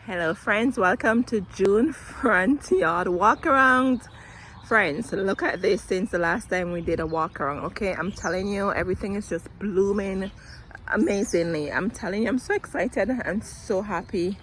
Hello friends, welcome to June front yard walk around. Friends, look at this since the last time we did a walk around. Okay, I'm telling you, everything is just blooming amazingly. I'm telling you, I'm so excited and so happy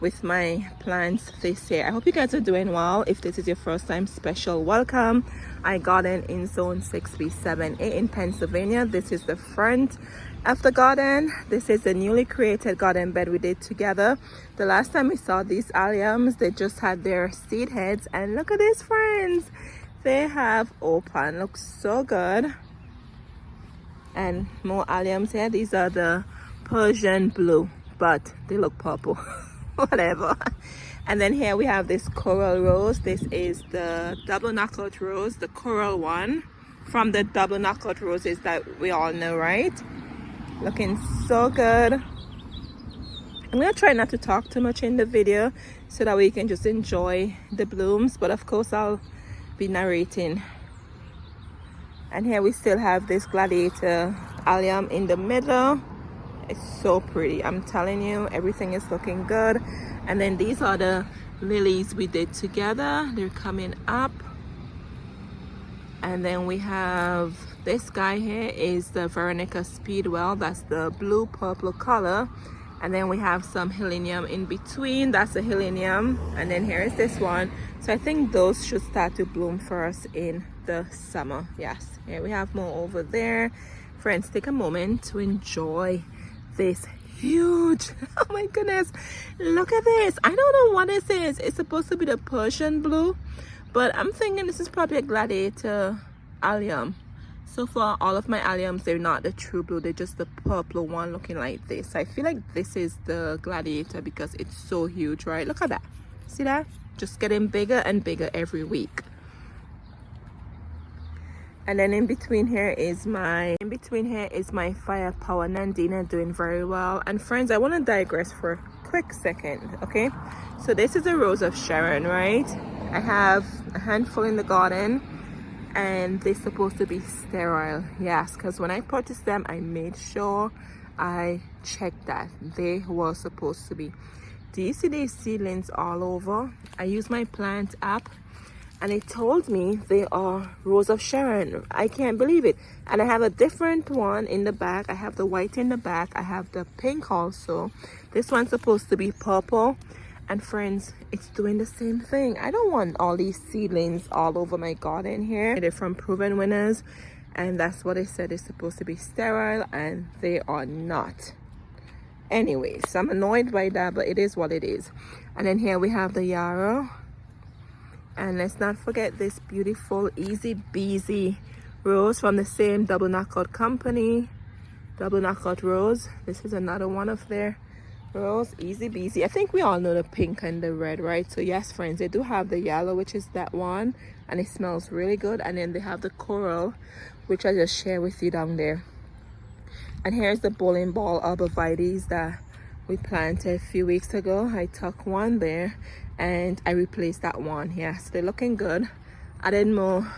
with my plants this year. I hope you guys are doing well. If this is your first time, special welcome. I garden in zone 6B7A in Pennsylvania. This is the front of the garden. This is the newly created garden bed we did together. The last time we saw these alliums, they just had their seed heads, and look at this, friends, they have opened. Looks so good. And more alliums here. These are the Persian blue, but they look purple. Whatever. And then here we have this coral rose. This is the double knockout rose, the coral one from the double knockout roses that we all know, right? Looking so good. I'm gonna try not to talk too much in the video so that we can just enjoy the blooms, but of course I'll be narrating. And here we still have this gladiator allium in the middle. It's so pretty, I'm telling you, everything is looking good. And then these are the lilies we did together. They're coming up. And then we have this guy here is the Veronica Speedwell. That's the blue purple color. And then we have some hylium in between. That's a hylium. And then here is this one. So I think those should start to bloom for us in the summer. Yes, here we have more over there. Friends, take a moment to enjoy this huge, oh my goodness, look at this. I don't know what this is. It's supposed to be the Persian blue, but I'm thinking this is probably a gladiator allium. So far all of my alliums, they're not the true blue, they're just the purple one looking like this. I feel like this is the gladiator because it's so huge, right? Look at that, see that? Just getting bigger and bigger every week. And then in between here is my firepower Nandina, doing very well. And friends, I want to digress for a quick second, okay? So this is a rose of Sharon, right? I have a handful in the garden and they're supposed to be sterile. Yes, because when I purchased them, I made sure I checked that they were supposed to be. Do you see these seedlings all over? I use my plant app and it told me they are Rose of Sharon. I can't believe it. And I have a different one in the back. I have the white in the back. I have the pink also. This one's supposed to be purple. And friends, it's doing the same thing. I don't want all these seedlings all over my garden here. They're from Proven Winners. And that's what they said is supposed to be sterile. And they are not. Anyways, I'm annoyed by that, but it is what it is. And then here we have the yarrow. And let's not forget this beautiful Easy Beasy rose from the same double knockout company, double knockout rose. This is another one of their rose, Easy Beasy. I think we all know the pink and the red, right? So yes, friends, they do have the yellow, which is that one, and it smells really good. And then they have the coral, which I just share with you down there. And here's the bowling ball arborvitaes that we planted a few weeks ago. I took one there and I replaced that one. Yes, they're looking good. Added more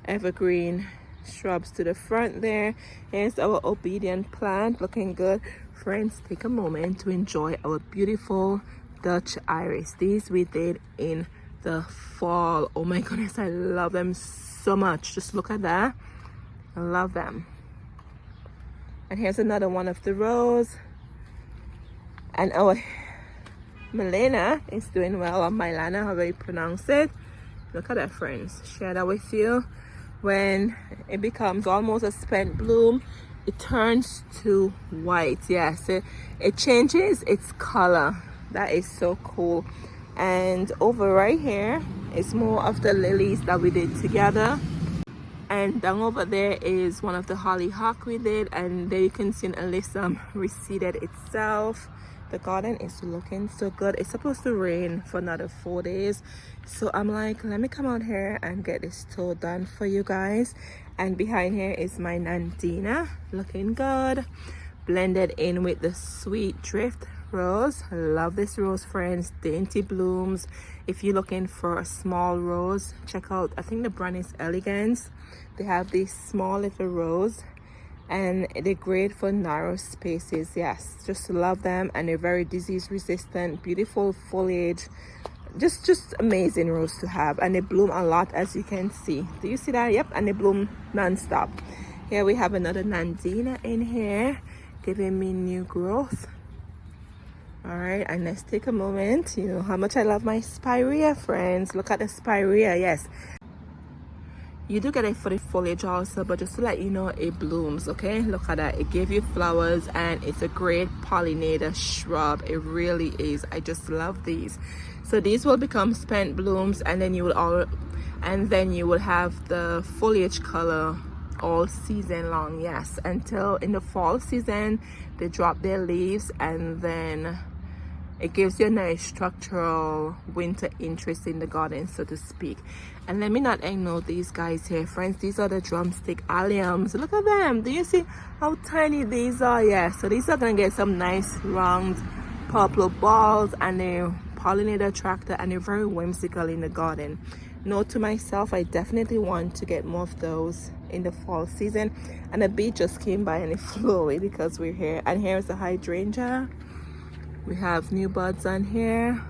evergreen shrubs to the front there. Here's our obedient plant, looking good. Friends, take a moment to enjoy our beautiful Dutch iris. These we did in the fall. Oh my goodness, I love them so much. Just look at that. I love them. And here's another one of the rose. And our Melena is doing well, or Milana, however you pronounce it. Look at that, friends. Share that with you. When it becomes almost a spent bloom, it turns to white. Yes, it changes its color. That is so cool. And over right here is more of the lilies that we did together. And down over there is one of the hollyhock we did. And there you can see an alyssum reseeded itself. The garden is looking so good. It's supposed to rain for another 4 days, so I'm like, let me come out here and get this tour done for you guys. And behind here is my Nandina, looking good, blended in with the sweet drift rose. I love this rose, friends. Dainty blooms. If you're looking for a small rose, check out, I think the brand is Elegance. They have this small little rose and they're great for narrow spaces. Yes, just love them, and they're very disease resistant, beautiful foliage, just amazing rose to have, and they bloom a lot, as you can see. Do you see that? Yep, and they bloom non-stop. Here we have another Nandina in here, giving me new growth. All right, and let's take a moment. You know how much I love my Spirea, friends. Look at the Spirea. Yes, you do get it for the foliage also, but just to let you know, it blooms. Okay, look at that. It gave you flowers, and it's a great pollinator shrub. It really is. I just love these. So these will become spent blooms, and then you will have the foliage color all season long. Yes, until in the fall season they drop their leaves, and then it gives you a nice structural winter interest in the garden, so to speak. And let me not ignore these guys here, friends. These are the drumstick alliums. Look at them. Do you see how tiny these are? Yeah, so these are gonna get some nice round purple balls, and they're pollinator attractor, and they're very whimsical in the garden. Note to myself, I definitely want to get more of those in the fall season. And a bee just came by and it flew away because we're here. And here's the hydrangea. We have new buds on here.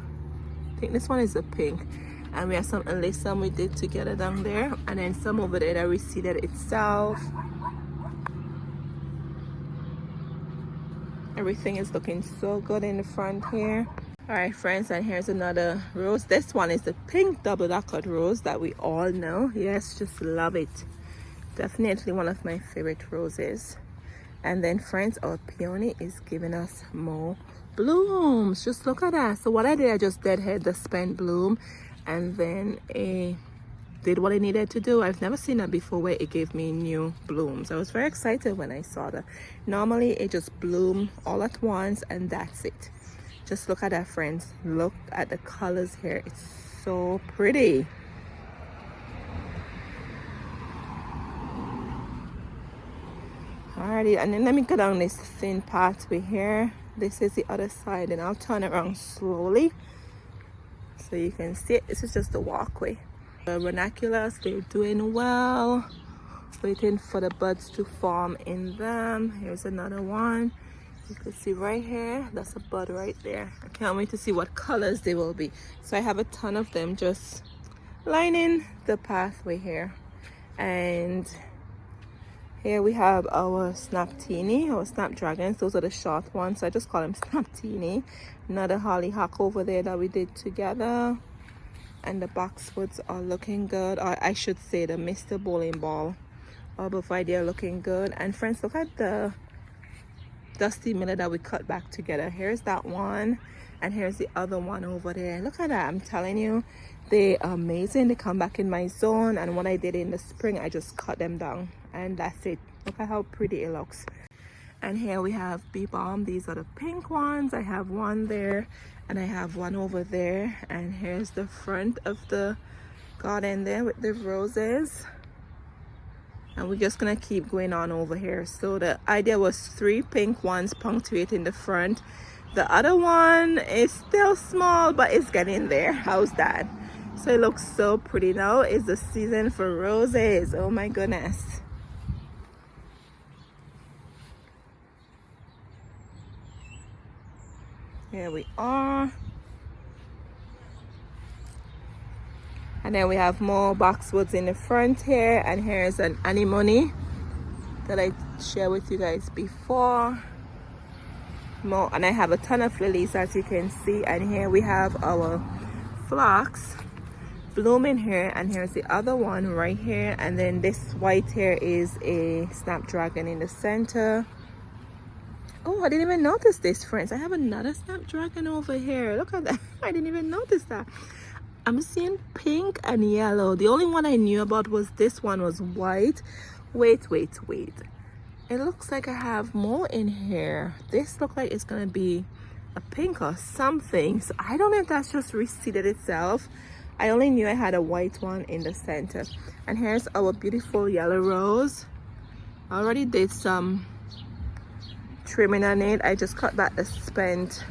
I think this one is a pink, and we have some alyssum we did together down there, and then some over there that reseeded itself. Everything is looking so good in the front here. All right, friends, and here's another rose. This one is the pink double dacot rose that we all know. Yes, just love it. Definitely one of my favorite roses. And then, friends, our peony is giving us more blooms. Just look at that. So what I did, I just deadhead the spent bloom, and then did what I needed to do. I've never seen that before, where it gave me new blooms. I was very excited when I saw that. Normally it just bloomed all at once, and that's it. Just look at that, friends. Look at the colors here. It's so pretty. Alrighty, and then let me go down this thin pathway here. This is the other side, and I'll turn around slowly so you can see it. This is just the walkway. The ranunculus, they're doing well, waiting for the buds to form in them. Here's another one. You can see right here, that's a bud right there. I can't wait to see what colors they will be. So I have a ton of them just lining the pathway here. And here we have our snaptini or snapdragons. Those are the short ones, so I just call them snaptini. Another hollyhock over there that we did together. And the boxwoods are looking good, or I should say the Mr. Bowling Ball arborvitae, they're looking good. And friends, look at the dusty miller that we cut back together. Here's that one, and here's the other one over there. Look at that. I'm telling you, they're amazing. They come back in my zone, and what I did in the spring, I just cut them down, and that's it. Look at how pretty it looks. And here we have bee balm. These are the pink ones. I have one there, and I have one over there. And here's the front of the garden there with the roses. And we're just gonna keep going on over here. So the idea was 3 pink ones punctuating the front. The other one is still small, but it's getting there. How's that? So it looks so pretty. Now is the season for roses. Oh my goodness. Here we are. And then we have more boxwoods in the front here, and here's an anemone that I shared with you guys before. More, and I have a ton of lilies, as you can see. And here we have our phlox blooming here, and here's the other one right here. And then this white here is a snapdragon in the center. Oh, I didn't even notice this, friends. I have another snapdragon over here. Look at that. I didn't even notice that. I'm seeing pink and yellow. The only one I knew about was this one was white. Wait. It looks like I have more in here. This looks like it's gonna be a pink or something. So I don't know if that's just reseeded itself. I only knew I had a white one in the center. And here's our beautiful yellow rose. I already did some trimming on it. I just cut back the spent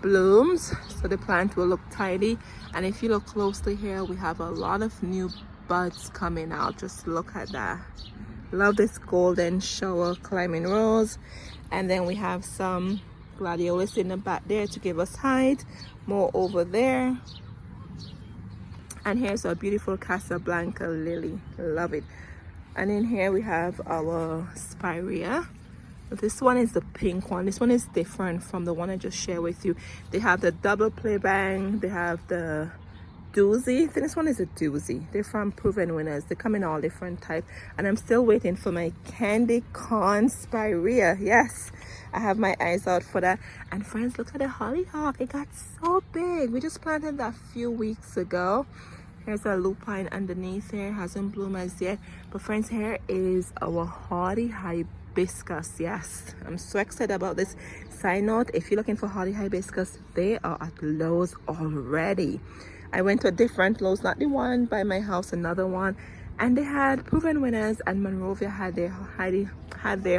blooms so the plant will look tidy. And if you look closely here, we have a lot of new buds coming out. Just look at that. Love this golden shower climbing rose. And then we have some gladiolus in the back there to give us height. More over there. And here's a beautiful Casablanca lily. Love it. And in here we have our Spirea. This one is the pink one. This one is different from the one I just shared with you. They have the double play bang. They have the doozy. I think this one is a doozy. They're from Proven Winners. They come in all different types. And I'm still waiting for my candy corn Spirea. Yes, I have my eyes out for that. And friends, look at the hollyhock. It got so big. We just planted that a few weeks ago. Here's a lupine underneath here. Hasn't bloomed as yet. But friends, here is our hardy hibiscus. Yes, I'm so excited about this. Side note, if you're looking for hardy hibiscus, they are at Lowe's already. I went to a different Lowe's, not the one by my house, another one, and they had Proven Winners and Monrovia had their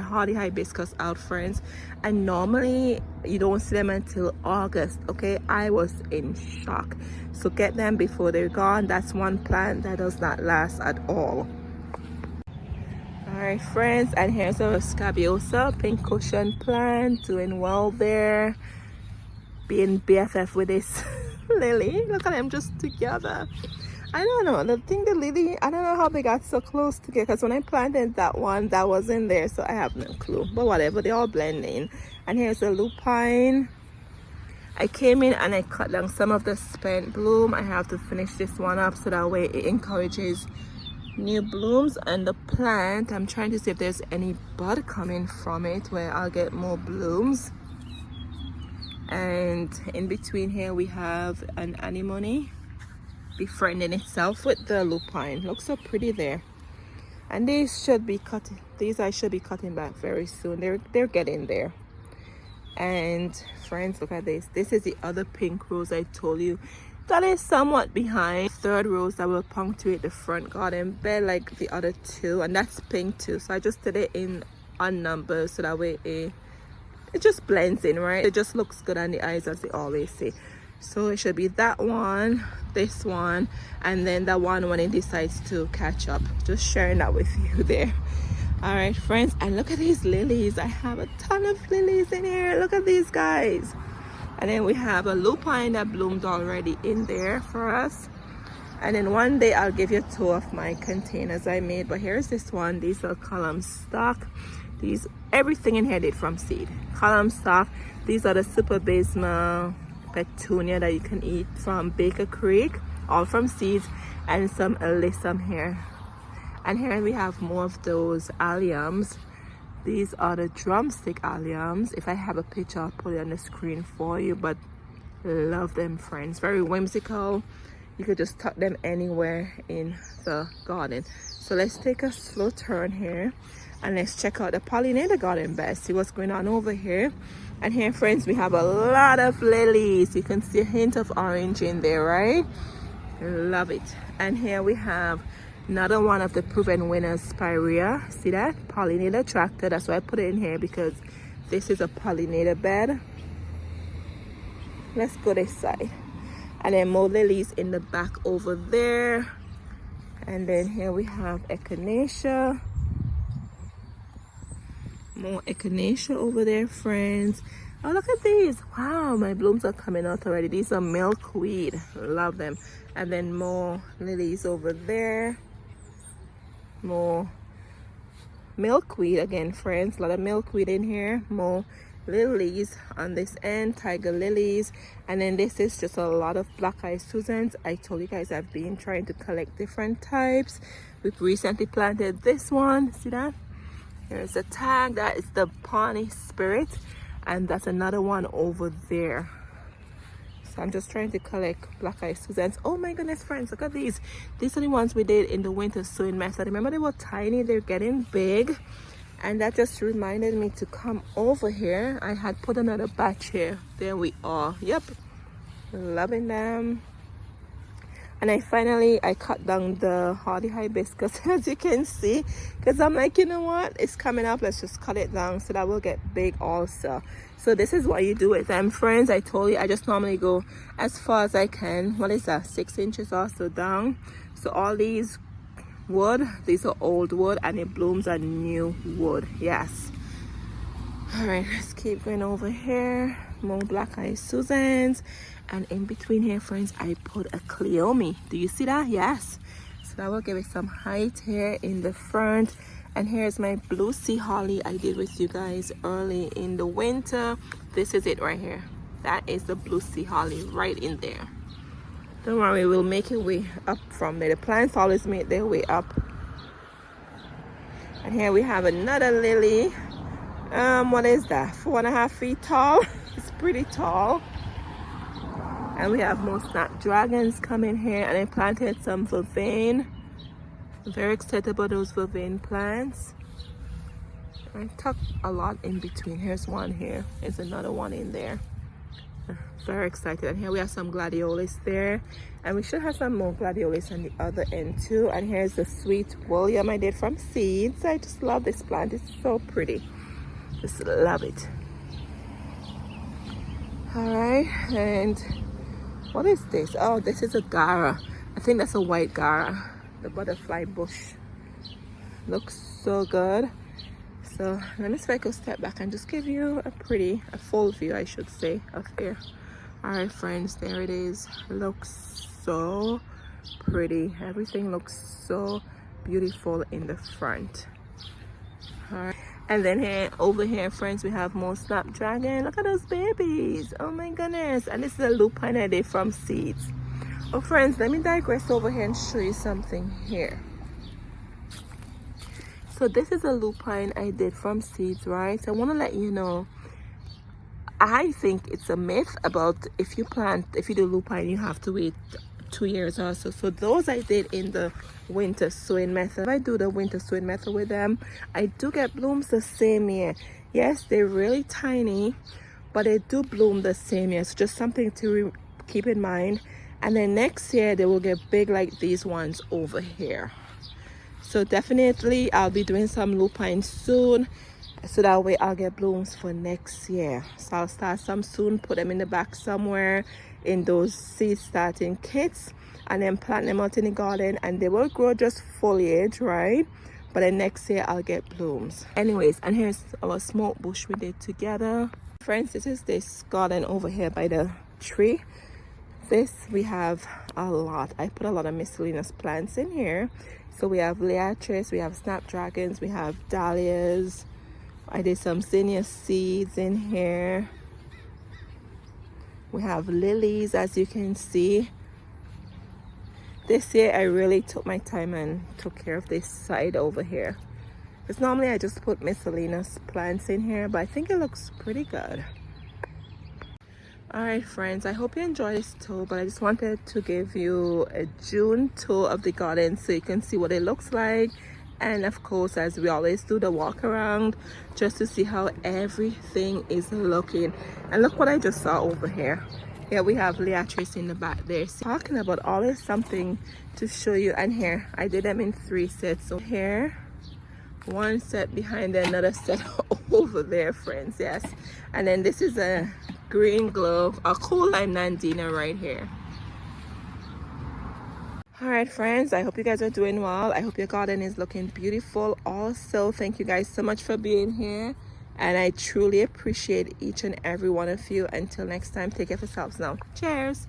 hardy hibiscus out, friends. And normally you don't see them until August. Okay, I was in shock. So get them before they're gone. That's one plant that does not last at all. All right, friends, and here's our scabiosa pink cushion plant, doing well there, being BFF with this lily. Look at them just together. I don't know, the lily, I don't know how they got so close together, because when I planted that one, that wasn't there, so I have no clue. But whatever, they all blend in. And here's a lupine. I came in and I cut down some of the spent bloom. I have to finish this one up so that way it encourages new blooms. And the plant, I'm trying to see if there's any bud coming from it where I'll get more blooms. And in between here we have an anemone befriending itself with the lupine. Looks so pretty there. And these should be cut. These I should be cutting back very soon. They're getting there. And friends, look at this. This is the other pink rose I told you that is somewhat behind. Third rose that will punctuate the front garden bed like the other two, and that's pink too. So I just did it in on numbers so that way it just blends in, right? It just looks good on the eyes, as they always say. So it should be that one, this one, and then that one when it decides to catch up. Just sharing that with you there. All right, friends, and look at these lilies. I have a ton of lilies in here. Look at these guys. And then we have a lupine that bloomed already in there for us. And then one day I'll give you a tour of my containers I made. But here's this one. These are column stock. These, everything in here did from seed. Column stock. These are the super basma petunia that you can eat from Baker Creek, all from seeds, and some alyssum here. And here we have more of those alliums. These are the drumstick alliums. If I have a picture, I'll put it on the screen for you. But love them, friends. Very whimsical. You could just tuck them anywhere in the garden. So let's take a slow turn here and let's check out the Pollinator garden bed. See what's going on over here. And here, friends, we have a lot of lilies. You can see a hint of orange in there, right? Love it. And here we have another one of the Proven Winners Spirea. See that? Pollinator tractor. That's why I put it in here, because this is a pollinator bed. Let's go this side. And then more lilies in the back over there. And then here we have echinacea. More echinacea over there, friends. Oh, look at these. Wow, my blooms are coming out already. These are milkweed. Love them. And then more lilies over there. More milkweed again, friends. A lot of milkweed in here. More lilies on this end, tiger lilies. And then this is just a lot of black-eyed Susans. I told you guys I've been trying to collect different types. We've recently planted this one. See that? Here's a tag. That is the Peony Spirit. And that's another one over there. So I'm just trying to collect black-eyed Susans. Oh my goodness, friends, look at these. These are the ones we did in the winter sowing method. Remember, they were tiny. They're getting big. And that just reminded me to come over here. I had put another batch here. There we are. Yep. Loving them. And I cut down the hardy hibiscus, as you can see, because I'm like, you know what, it's coming up, let's just cut it down so that will get big also. So this is what you do with them, friends. I told you I just normally go as far as I can. What is that, 6 inches or so down. So all these wood. These are old wood and it blooms a new wood. Yes. All right, let's keep going over here. More black eyed Susans, and in between here, friends, I put a Cleome. Do you see that? Yes. So that will give it some height here in the front. And here's my blue sea holly I did with you guys early in the winter. This is it right here. That is the blue sea holly right in there. Don't worry, we'll make it way up from there. The plants always make their way up. And here we have another lily. What is that? 4.5 feet tall. It's pretty tall. And we have more snapdragons coming here, and I planted some vervain. Very excited about those vervain plants. I tucked a lot in between. Here's one here. There's another one in there. Very excited. And here we have some gladiolus there, and we should have some more gladiolus on the other end too. And here's the sweet william I did from seeds. I just love this plant. It's so pretty. Just love it. All right, and what is this? Oh, this is a gara. I think that's a white gara. The butterfly bush looks so good. So let me see if I can step back and just give you a full view, I should say, of here. All right, friends, there it is. Looks so pretty. Everything looks so beautiful in the front. All right. And then here, over here, friends, we have more snapdragon. Look at those babies. Oh my goodness. And this is a lupine I did from seeds. Oh, friends, let me digress over here and show you something here. So this is a lupine I did from seeds, right? So I want to let you know, I think it's a myth about if you do lupine, you have to wait 2 years or so. So those I did in the winter sowing method. If I do the winter sowing method with them, I do get blooms the same year. Yes, they're really tiny, but they do bloom the same year. So just something to keep in mind. And then next year they will get big like these ones over here. So definitely I'll be doing some lupine soon, so that way I'll get blooms for next year. So I'll start some soon, put them in the back somewhere in those seed starting kits, and then plant them out in the garden, and they will grow just foliage, right? But then next year I'll get blooms. Anyways, and here's our smoke bush we did together. Friends, this is this garden over here by the tree. This we have a lot. I put a lot of miscellaneous plants in here. So we have liatres, we have snapdragons, we have dahlias. I did some zinnia seeds in here. We have lilies, as you can see. This year I really took my time and took care of this side over here, because normally I just put miscellaneous plants in here, but I think it looks pretty good. All right, friends, I hope you enjoyed this tour, but I just wanted to give you a June tour of the garden so you can see what it looks like. And of course, as we always do, the walk around just to see how everything is looking. And look what I just saw over here. Here we have liatres in the back there. So talking about always something to show you. And here I did them in 3 sets. So here, one set behind another set over there, friends. Yes. And then this is a green glove, a cool line nandina right here. All right, friends, I hope you guys are doing well. I hope your garden is looking beautiful. Also, thank you guys so much for being here, and I truly appreciate each and every one of you. Until next time, take care of yourselves now. Cheers.